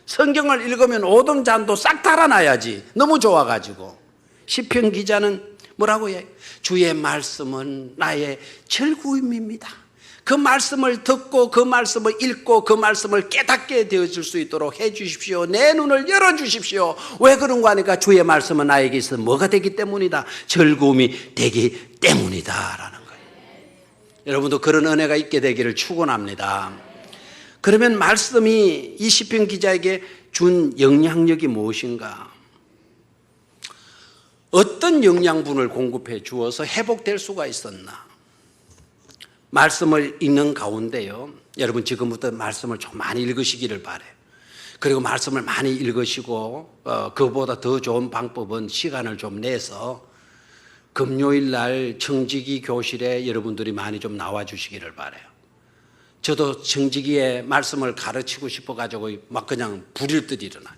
성경을 읽으면 오던 잠도 싹 달아나야지. 너무 좋아가지고. 시편 기자는 뭐라고 해요? 주의 말씀은 나의 즐거움입니다. 그 말씀을 듣고 그 말씀을 읽고 그 말씀을 깨닫게 되어질 수 있도록 해 주십시오. 내 눈을 열어주십시오. 왜 그런가 하니까 주의 말씀은 나에게 있어 뭐가 되기 때문이다. 즐거움이 되기 때문이다 라는 거예요. 여러분도 그런 은혜가 있게 되기를 축원합니다. 그러면 말씀이 이 시편 기자에게 준 영향력이 무엇인가? 어떤 영양분을 공급해 주어서 회복될 수가 있었나? 말씀을 읽는 가운데요, 여러분 지금부터 말씀을 좀 많이 읽으시기를 바라요. 그리고 말씀을 많이 읽으시고 그보다 더 좋은 방법은 시간을 좀 내서 금요일 날 청지기 교실에 여러분들이 많이 좀 나와 주시기를 바라요. 저도 청지기의 말씀을 가르치고 싶어가지고 막 그냥 부릴 듯 일어나요.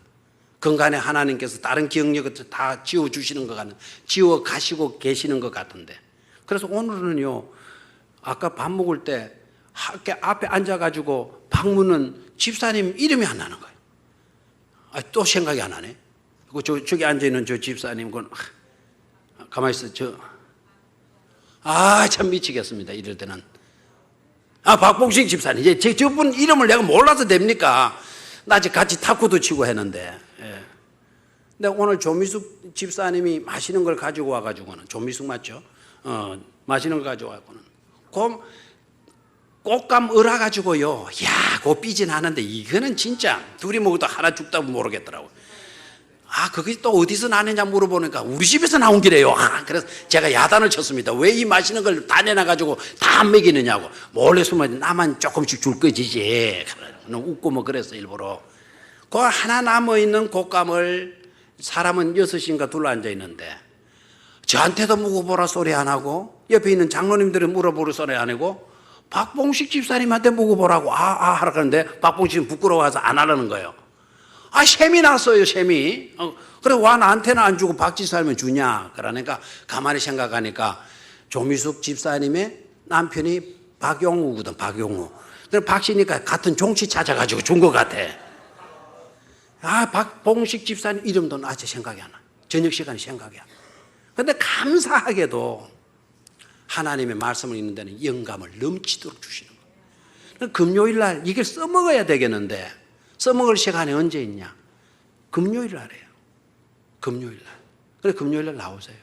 근간에 하나님께서 다른 기억력을 다 지워주시는 것 같은, 지워 가시고 계시는 것 같은데. 그래서 오늘은요, 아까 밥 먹을 때 학교 앞에 앉아가지고 방문은 집사님 이름이 안 나는 거예요. 또 생각이 안 나네. 저기 앉아있는 저 집사님, 그건 가만히 있어. 참 미치겠습니다. 이럴 때는. 박봉식 집사님. 이제 저분 이름을 내가 몰라서 됩니까? 나 아직 같이 탁구도 치고 했는데. 예. 근데 오늘 조미숙 집사님이 마시는 걸 가지고 와가지고는, 조미숙 맞죠? 마시는 걸 가지고 와가지고는, 꽃감 얼어가지고요. 그거 삐진하는데 이거는 진짜 둘이 먹어도 하나 죽다고 모르겠더라고. 그게 또 어디서 나느냐 물어보니까 우리 집에서 나온 기래요. 그래서 제가 야단을 쳤습니다. 왜 이 마시는 걸 다 내놔가지고 다 안 먹이느냐고. 몰래 숨어 나만 조금씩 줄 거지지. 웃고 뭐 그랬어 일부러. 그 하나 남아있는 곶감을 사람은 6인가 둘러 앉아있는데 저한테도 묵어보라 소리 안 하고 옆에 있는 장로님들은 물어보라 소리 안 하고 박봉식 집사님한테 묵어보라고 하라 그러는데 박봉식은 부끄러워서 안 하라는 거예요. 셈이 났어요, 셈이. 그래, 와, 나한테는 안 주고 박 집사님은 주냐? 그러니까 가만히 생각하니까 조미숙 집사님의 남편이 박용우거든, 박용우. 그래, 박씨니까 같은 종치 찾아가지고 준 것 같아. 박봉식 집사님 이름도 아직 생각이 안 나. 저녁 시간에 생각이 안 나. 근데 감사하게도 하나님의 말씀을 읽는 데는 영감을 넘치도록 주시는 거예요. 금요일 날 이걸 써먹어야 되겠는데 써먹을 시간이 언제 있냐? 금요일 날이에요. 금요일 날. 그래, 금요일 날 나오세요.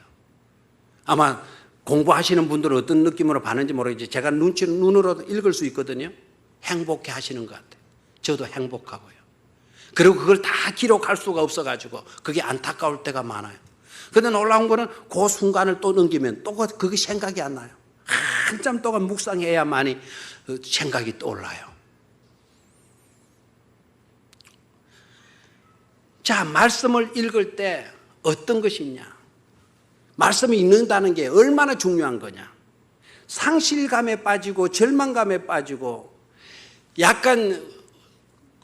아마 공부하시는 분들은 어떤 느낌으로 받는지 모르겠지. 제가 눈으로 읽을 수 있거든요. 행복해 하시는 것 같아요. 저도 행복하고요. 그리고 그걸 다 기록할 수가 없어가지고 그게 안타까울 때가 많아요. 근데 놀라운 거는 그 순간을 또 넘기면 또 그게 생각이 안 나요. 한참 동안 묵상해야만이 생각이 떠올라요. 자, 말씀을 읽을 때 어떤 것이 있냐? 말씀을 읽는다는 게 얼마나 중요한 거냐? 상실감에 빠지고 절망감에 빠지고 약간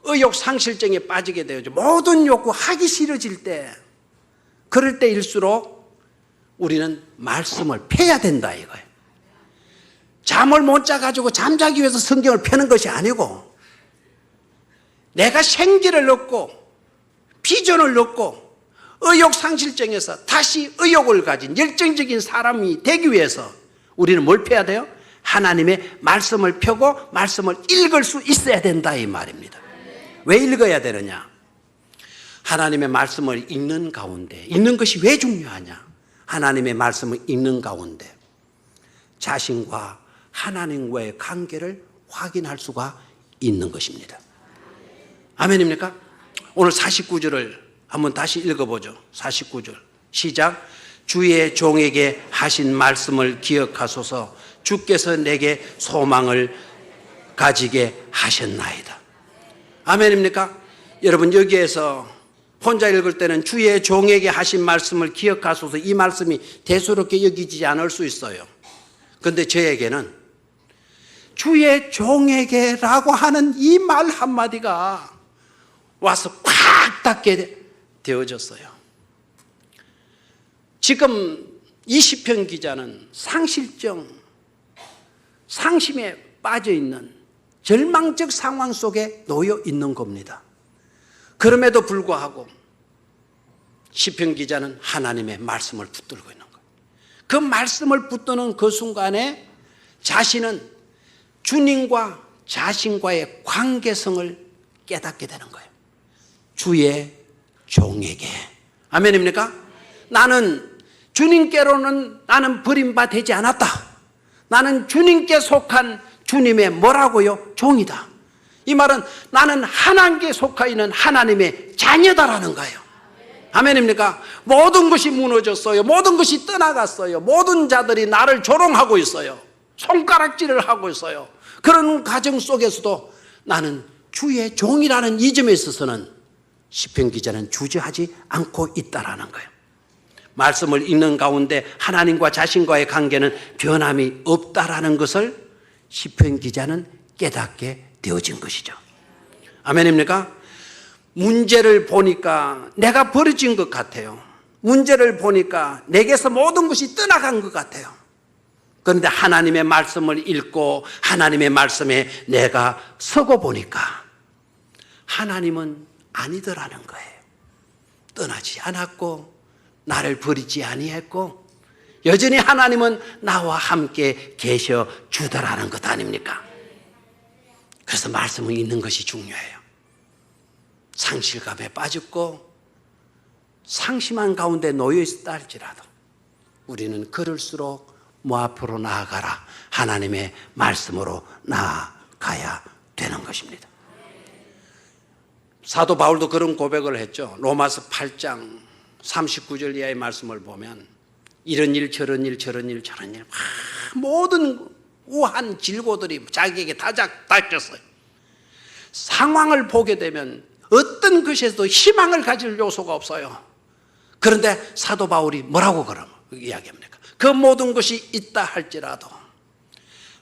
의욕상실증에 빠지게 되죠. 모든 욕구 하기 싫어질 때, 그럴 때일수록 우리는 말씀을 펴야 된다 이거예요. 잠을 못 자가지고 잠자기 위해서 성경을 펴는 것이 아니고 내가 생기를 얻고 비전을 얻고 의욕상실증에서 다시 의욕을 가진 열정적인 사람이 되기 위해서 우리는 뭘 펴야 돼요? 하나님의 말씀을 펴고 말씀을 읽을 수 있어야 된다 이 말입니다. 왜 읽어야 되느냐? 하나님의 말씀을 읽는 가운데, 읽는 것이 왜 중요하냐? 하나님의 말씀을 읽는 가운데 자신과 하나님과의 관계를 확인할 수가 있는 것입니다. 아멘입니까? 오늘 49절을 한번 다시 읽어보죠. 49절 시작. 주의 종에게 하신 말씀을 기억하소서. 주께서 내게 소망을 가지게 하셨나이다. 아멘입니까? 여러분, 여기에서 혼자 읽을 때는 주의 종에게 하신 말씀을 기억하소서, 이 말씀이 대수롭게 여기지 않을 수 있어요. 그런데 저에게는 주의 종에게라고 하는 이 말 한마디가 와서 꽉 닿게 되어졌어요. 지금 이 시편 기자는 상실증, 상심에 빠져 있는 절망적 상황 속에 놓여 있는 겁니다. 그럼에도 불구하고 시편 기자는 하나님의 말씀을 붙들고 있는 거예요. 그 말씀을 붙드는 그 순간에 자신은 주님과 자신과의 관계성을 깨닫게 되는 거예요. 주의 종에게. 아멘입니까? 나는 주님께로는 나는 버림받지 않았다. 나는 주님께 속한 주님의 뭐라고요? 종이다. 이 말은 나는 하나님께 속하 있는 하나님의 자녀다라는 거예요. 아멘입니까? 모든 것이 무너졌어요. 모든 것이 떠나갔어요. 모든 자들이 나를 조롱하고 있어요. 손가락질을 하고 있어요. 그런 가정 속에서도 나는 주의 종이라는 이 점에 있어서는 시편 기자는 주저하지 않고 있다라는 거예요. 말씀을 읽는 가운데 하나님과 자신과의 관계는 변함이 없다라는 것을 시편 기자는 깨닫게 되어진 것이죠. 아멘입니까? 문제를 보니까 내가 버려진 것 같아요. 문제를 보니까 내게서 모든 것이 떠나간 것 같아요. 그런데 하나님의 말씀을 읽고 하나님의 말씀에 내가 서고 보니까 하나님은 아니더라는 거예요. 떠나지 않았고 나를 버리지 아니했고 여전히 하나님은 나와 함께 계셔 주더라는 것 아닙니까? 그래서 말씀을 읽는 것이 중요해요. 상실감에 빠졌고 상심한 가운데 놓여 있었다 할지라도 우리는 그럴수록 앞으로 나아가라 하나님의 말씀으로 나아가야 되는 것입니다. 사도 바울도 그런 고백을 했죠. 로마서 8장 39절 이하의 말씀을 보면 이런 일 저런 일 저런 일 저런 일 모든 우한 질고들이 자기에게 다 닥쳤어요. 상황을 보게 되면 어떤 것에서도 희망을 가질 요소가 없어요. 그런데 사도 바울이 뭐라고 이야기합니까? 그 모든 것이 있다 할지라도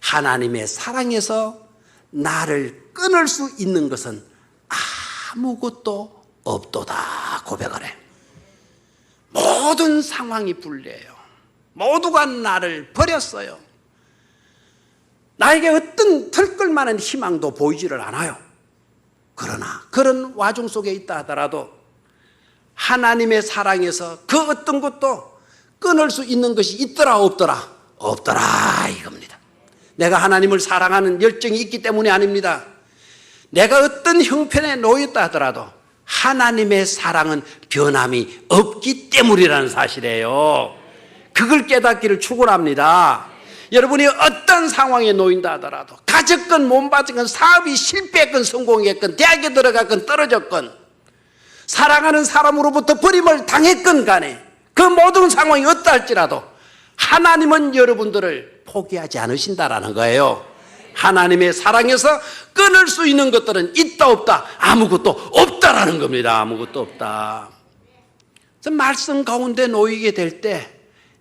하나님의 사랑에서 나를 끊을 수 있는 것은 아무것도 없도다 고백을 해. 모든 상황이 불리해요. 모두가 나를 버렸어요. 나에게 어떤 털끌만한 희망도 보이지를 않아요. 그러나 그런 와중 속에 있다 하더라도 하나님의 사랑에서 그 어떤 것도 끊을 수 있는 것이 있더라 없더라? 없더라 이겁니다. 내가 하나님을 사랑하는 열정이 있기 때문이 아닙니다. 내가 어떤 형편에 놓였다 하더라도 하나님의 사랑은 변함이 없기 때문이라는 사실이에요. 그걸 깨닫기를 축원합니다. 여러분이 어떤 상황에 놓인다 하더라도 가졌건 못 받았건 사업이 실패했건 성공했건 대학에 들어갔건 떨어졌건 사랑하는 사람으로부터 버림을 당했건 간에 그 모든 상황이 어떠 할지라도 하나님은 여러분들을 포기하지 않으신다라는 거예요. 하나님의 사랑에서 끊을 수 있는 것들은 있다 없다? 아무것도 없다라는 겁니다. 아무것도 없다. 말씀 가운데 놓이게 될 때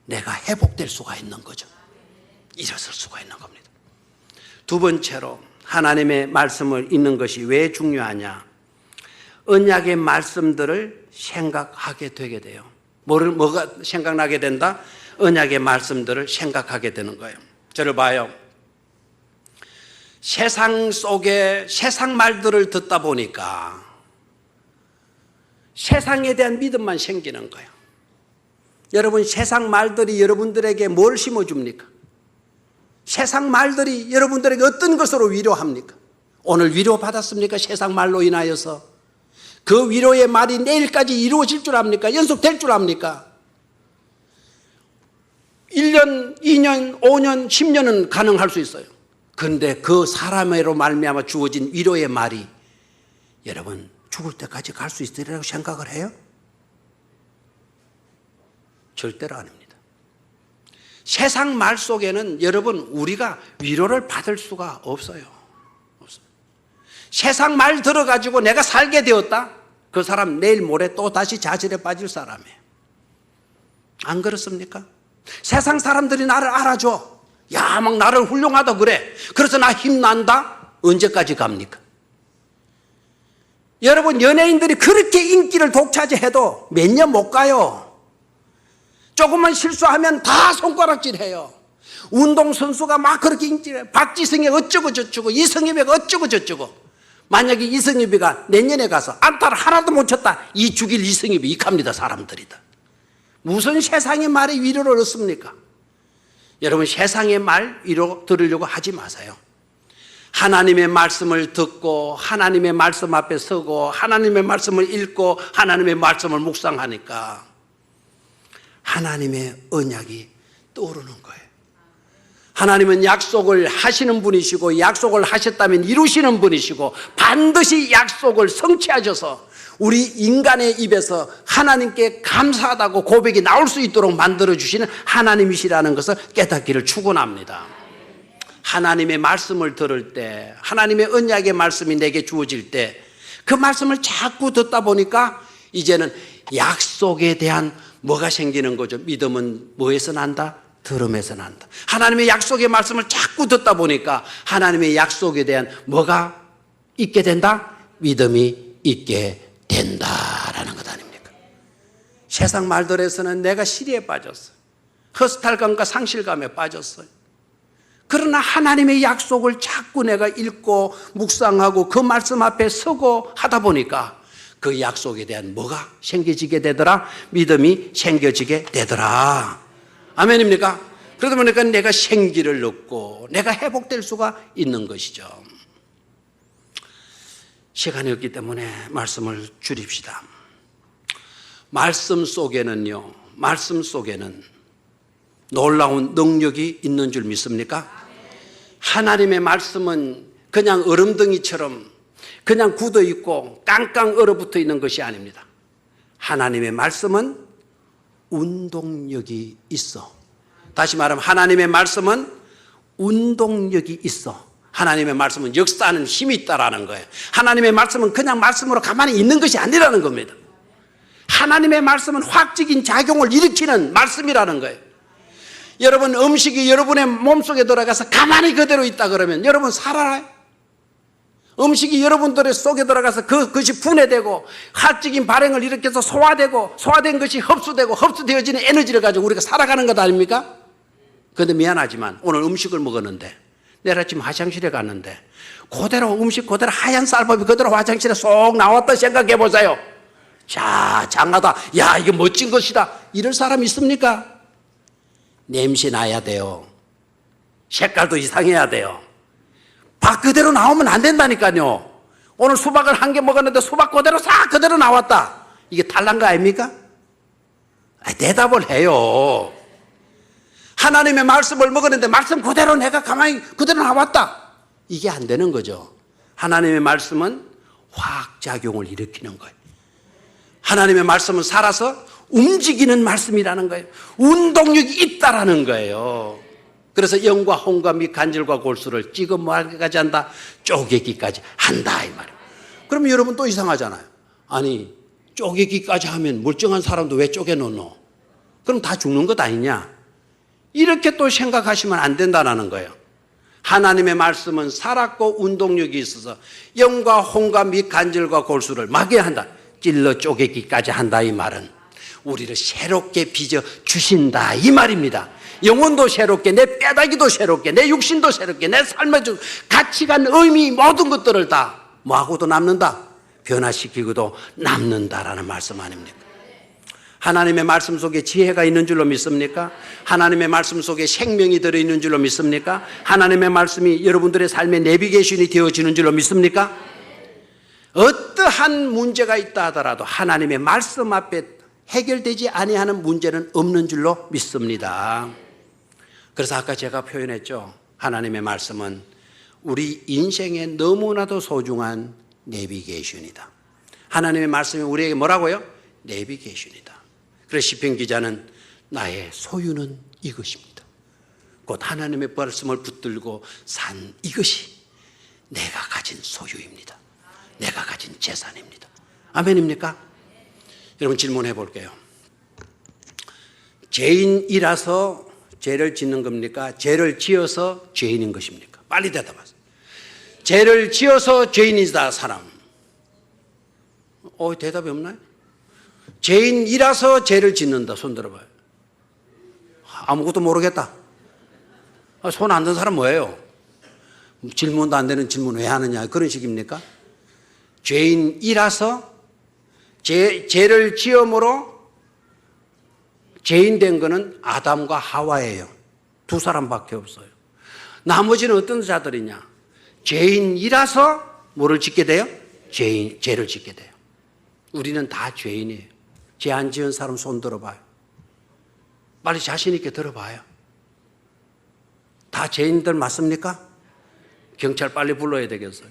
내가 회복될 수가 있는 거죠. 일어설 수가 있는 겁니다. 두 번째로 하나님의 말씀을 읽는 것이 왜 중요하냐? 언약의 말씀들을 생각하게 되게 돼요. 뭐가 생각나게 된다? 언약의 말씀들을 생각하게 되는 거예요. 저를 봐요. 세상 속에 세상 말들을 듣다 보니까 세상에 대한 믿음만 생기는 거예요. 여러분, 세상 말들이 여러분들에게 뭘 심어줍니까? 세상 말들이 여러분들에게 어떤 것으로 위로합니까? 오늘 위로받았습니까? 세상 말로 인하여서. 그 위로의 말이 내일까지 이루어질 줄 압니까? 연속될 줄 압니까? 1년, 2년, 5년, 10년은 가능할 수 있어요. 그런데 그 사람으로 말미암아 주어진 위로의 말이 여러분 죽을 때까지 갈 수 있으리라고 생각을 해요? 절대로 아닙니다. 세상 말 속에는 여러분 우리가 위로를 받을 수가 없어요. 세상 말 들어가지고 내가 살게 되었다? 그 사람 내일 모레 또 다시 자질에 빠질 사람이에요. 안 그렇습니까? 세상 사람들이 나를 알아줘. 야, 막 나를 훌륭하다 그래. 그래서 나 힘난다? 언제까지 갑니까? 여러분, 연예인들이 그렇게 인기를 독차지해도 몇 년 못 가요. 조금만 실수하면 다 손가락질해요. 운동선수가 막 그렇게 인기를, 박지성이 어쩌고 저쩌고, 이승엽이가 어쩌고 저쩌고. 만약에 이승엽이가 내년에 가서 안타를 하나도 못 쳤다, 이 죽일 이승엽이 익합니다. 사람들이다. 무슨 세상의 말에 위로를 얻습니까? 여러분, 세상의 말 위로 들으려고 하지 마세요. 하나님의 말씀을 듣고 하나님의 말씀 앞에 서고 하나님의 말씀을 읽고 하나님의 말씀을 묵상하니까 하나님의 언약이 떠오르는 거예요. 하나님은 약속을 하시는 분이시고 약속을 하셨다면 이루시는 분이시고 반드시 약속을 성취하셔서 우리 인간의 입에서 하나님께 감사하다고 고백이 나올 수 있도록 만들어주시는 하나님이시라는 것을 깨닫기를 축원합니다. 하나님의 말씀을 들을 때, 하나님의 언약의 말씀이 내게 주어질 때 그 말씀을 자꾸 듣다 보니까 이제는 약속에 대한 뭐가 생기는 거죠? 믿음은 뭐에서 난다? 들음에서 난다. 하나님의 약속의 말씀을 자꾸 듣다 보니까 하나님의 약속에 대한 뭐가 있게 된다? 믿음이 있게 된다라는 것 아닙니까? 세상 말들에서는 내가 시리에 빠졌어요. 허스탈감과 상실감에 빠졌어요. 그러나 하나님의 약속을 자꾸 내가 읽고 묵상하고 그 말씀 앞에 서고 하다 보니까 그 약속에 대한 뭐가 생겨지게 되더라? 믿음이 생겨지게 되더라. 아멘입니까? 그러다 보니까 내가 생기를 얻고 내가 회복될 수가 있는 것이죠. 시간이 없기 때문에 말씀을 줄입시다. 말씀 속에는요, 말씀 속에는 놀라운 능력이 있는 줄 믿습니까? 하나님의 말씀은 그냥 얼음덩이처럼 그냥 굳어 있고 깡깡 얼어붙어 있는 것이 아닙니다. 하나님의 말씀은 운동력이 있어. 다시 말하면 하나님의 말씀은 운동력이 있어. 하나님의 말씀은 역사하는 힘이 있다라는 거예요. 하나님의 말씀은 그냥 말씀으로 가만히 있는 것이 아니라는 겁니다. 하나님의 말씀은 화학적인 작용을 일으키는 말씀이라는 거예요. 여러분, 음식이 여러분의 몸속에 들어가서 가만히 그대로 있다 그러면 여러분 살아요? 음식이 여러분들의 속에 들어가서 그것이 분해되고 화학적인 발행을 일으켜서 소화되고 소화된 것이 흡수되고 흡수되어지는 에너지를 가지고 우리가 살아가는 것 아닙니까? 그런데 미안하지만 오늘 음식을 먹었는데 내일 아침 화장실에 갔는데 그대로 음식 그대로 하얀 쌀밥이 그대로 화장실에 쏙 나왔다 생각해 보세요. 자, 장하다. 야, 이게 멋진 것이다. 이럴 사람 있습니까? 냄새 나야 돼요. 색깔도 이상해야 돼요. 밥 그대로 나오면 안 된다니까요. 오늘 수박을 한 개 먹었는데 수박 그대로 싹 그대로 나왔다. 이게 탈난 거 아닙니까? 대답을 해요. 하나님의 말씀을 먹었는데 말씀 그대로 내가 가만히 그대로 나왔다. 이게 안 되는 거죠. 하나님의 말씀은 화학작용을 일으키는 거예요. 하나님의 말씀은 살아서 움직이는 말씀이라는 거예요. 운동력이 있다라는 거예요. 그래서 영과 혼과 및 간질과 골수를 찍어 뭐하기까지 한다? 쪼개기까지 한다 이 말이에요. 그러면 여러분 또 이상하잖아요. 아니 쪼개기까지 하면 멀쩡한 사람도 왜 쪼개놓노? 그럼 다 죽는 것 아니냐? 이렇게 또 생각하시면 안 된다는 거예요. 하나님의 말씀은 살았고 운동력이 있어서 영과 혼과 및 간질과 골수를 마게 한다. 찔러 쪼개기까지 한다 이 말은 우리를 새롭게 빚어 주신다 이 말입니다. 영혼도 새롭게, 내 뼈다귀도 새롭게, 내 육신도 새롭게, 내 삶의 가치관, 의미 모든 것들을 다 뭐하고도 남는다? 변화시키고도 남는다라는 말씀 아닙니까? 하나님의 말씀 속에 지혜가 있는 줄로 믿습니까? 하나님의 말씀 속에 생명이 들어있는 줄로 믿습니까? 하나님의 말씀이 여러분들의 삶의 내비게이션이 되어지는 줄로 믿습니까? 어떠한 문제가 있다 하더라도 하나님의 말씀 앞에 해결되지 아니하는 문제는 없는 줄로 믿습니다. 그래서 아까 제가 표현했죠. 하나님의 말씀은 우리 인생에 너무나도 소중한 내비게이션이다. 하나님의 말씀이 우리에게 뭐라고요? 내비게이션이다. 그래서 시편 기자는 나의 소유는 이것입니다. 곧 하나님의 말씀을 붙들고 산 이것이 내가 가진 소유입니다. 내가 가진 재산입니다. 아멘입니까? 여러분 질문해 볼게요. 죄인이라서 죄를 짓는 겁니까? 죄를 지어서 죄인인 것입니까? 빨리 대답하세요. 죄를 지어서 죄인이다 사람. 대답이 없나요? 죄인이라서 죄를 짓는다. 손 들어봐요. 아무것도 모르겠다. 손 안 든 사람 뭐예요? 질문도 안 되는 질문 왜 하느냐 그런 식입니까? 죄인이라서 죄를 지음으로 죄인 된 거는 아담과 하와예요. 두 사람밖에 없어요. 나머지는 어떤 자들이냐? 죄인이라서 뭐를 짓게 돼요? 죄를 짓게 돼요. 우리는 다 죄인이에요. 죄 안 지은 사람 손 들어봐요. 빨리 자신 있게 들어봐요. 다 죄인들 맞습니까? 경찰 빨리 불러야 되겠어요.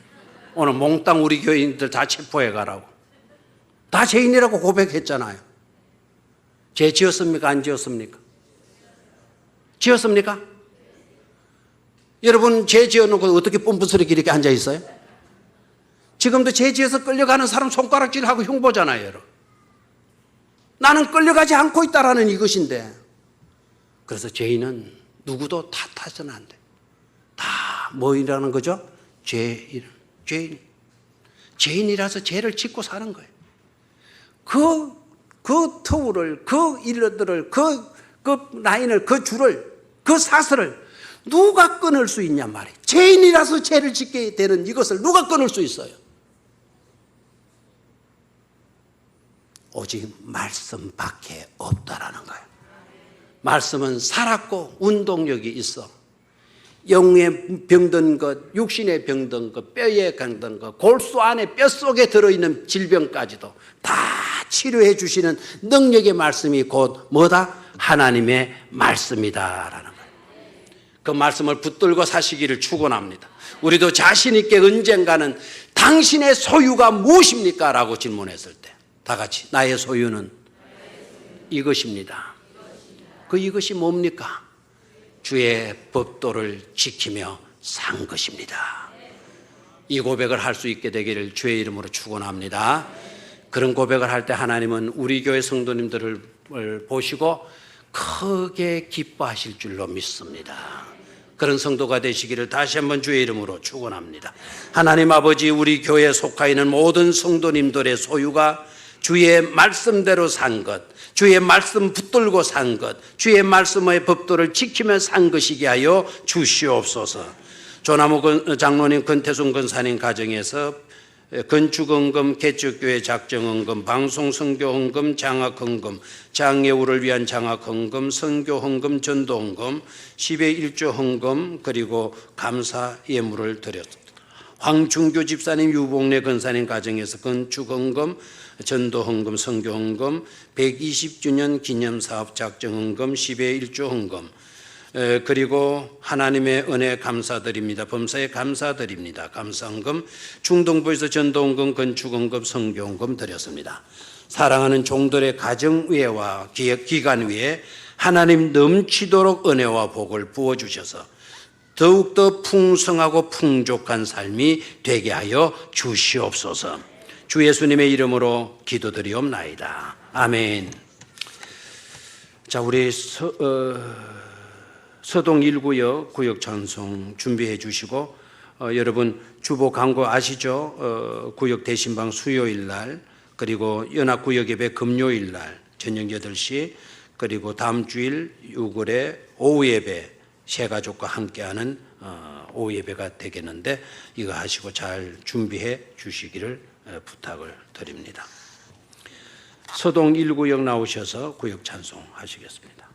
오늘 몽땅 우리 교인들 다 체포해 가라고. 다 죄인이라고 고백했잖아요. 죄 지었습니까? 안 지었습니까? 지었습니까? 여러분 죄 지어놓고 어떻게 뻔뻔스럽게 이렇게 앉아 있어요? 지금도 죄 지어서 끌려가는 사람 손가락질하고 흉보잖아요, 여러분. 나는 끌려가지 않고 있다라는 이것인데, 그래서 죄인은 누구도 탓하서는 안 돼. 다 뭐이라는 거죠? 죄인. 죄인이라서 죄를 짓고 사는 거예요. 그 터울을, 그 일들을, 그 라인을, 그 줄을, 그 사슬을 누가 끊을 수 있냔 말이에요. 죄인이라서 죄를 짓게 되는 이것을 누가 끊을 수 있어요? 오직 말씀밖에 없다라는 거예요. 말씀은 살았고 운동력이 있어. 영에 병든 것, 육신에 병든 것, 뼈에 병든 것, 골수 안에 뼛속에 들어있는 질병까지도 다 치료해 주시는 능력의 말씀이 곧 뭐다? 하나님의 말씀이다라는 거예요. 그 말씀을 붙들고 사시기를 축원합니다. 우리도 자신 있게 언젠가는 당신의 소유가 무엇입니까? 라고 질문했을 때 다 같이 나의 소유는 이것입니다. 그 이것이 뭡니까? 주의 법도를 지키며 산 것입니다. 이 고백을 할 수 있게 되기를 주의 이름으로 축원합니다. 그런 고백을 할 때 하나님은 우리 교회 성도님들을 보시고 크게 기뻐하실 줄로 믿습니다. 그런 성도가 되시기를 다시 한번 주의 이름으로 축원합니다. 하나님 아버지, 우리 교회에 속하 있는 모든 성도님들의 소유가 주의 말씀대로 산 것, 주의 말씀 붙들고 산 것, 주의 말씀의 법도를 지키며 산 것이게 하여 주시옵소서. 조나무 장로님, 권태순 권사님 가정에서 건축헌금, 개척교회 작정헌금, 방송선교헌금, 장학헌금, 장애우를 위한 장학헌금, 선교헌금, 전도헌금, 10의 1조 헌금, 그리고 감사 예물을 드렸습니다. 황충교 집사님, 유봉래 권사님 가정에서 건축헌금, 전도헌금, 선교헌금, 120주년 기념사업 작정헌금, 10의 1조 헌금, 그리고 하나님의 은혜 감사드립니다. 범사에 감사드립니다. 감사헌금, 중동부에서 전도헌금, 건축헌금, 선교헌금 드렸습니다. 사랑하는 종들의 가정위에와 기관위에 하나님 넘치도록 은혜와 복을 부어주셔서 더욱더 풍성하고 풍족한 삶이 되게 하여 주시옵소서. 주 예수님의 이름으로 기도드리옵나이다. 아멘. 자, 우리 서동 1구역 구역 찬송 준비해 주시고, 여러분 주보 광고 아시죠? 구역 대신방 수요일 날, 그리고 연합구역 예배 금요일 날 저녁 8시, 그리고 다음 주일 6월에 오후 예배 새 가족과 함께하는 오후 예배가 되겠는데, 이거 하시고 잘 준비해 주시기를 부탁을 드립니다. 서동 1구역 나오셔서 구역 찬송 하시겠습니다.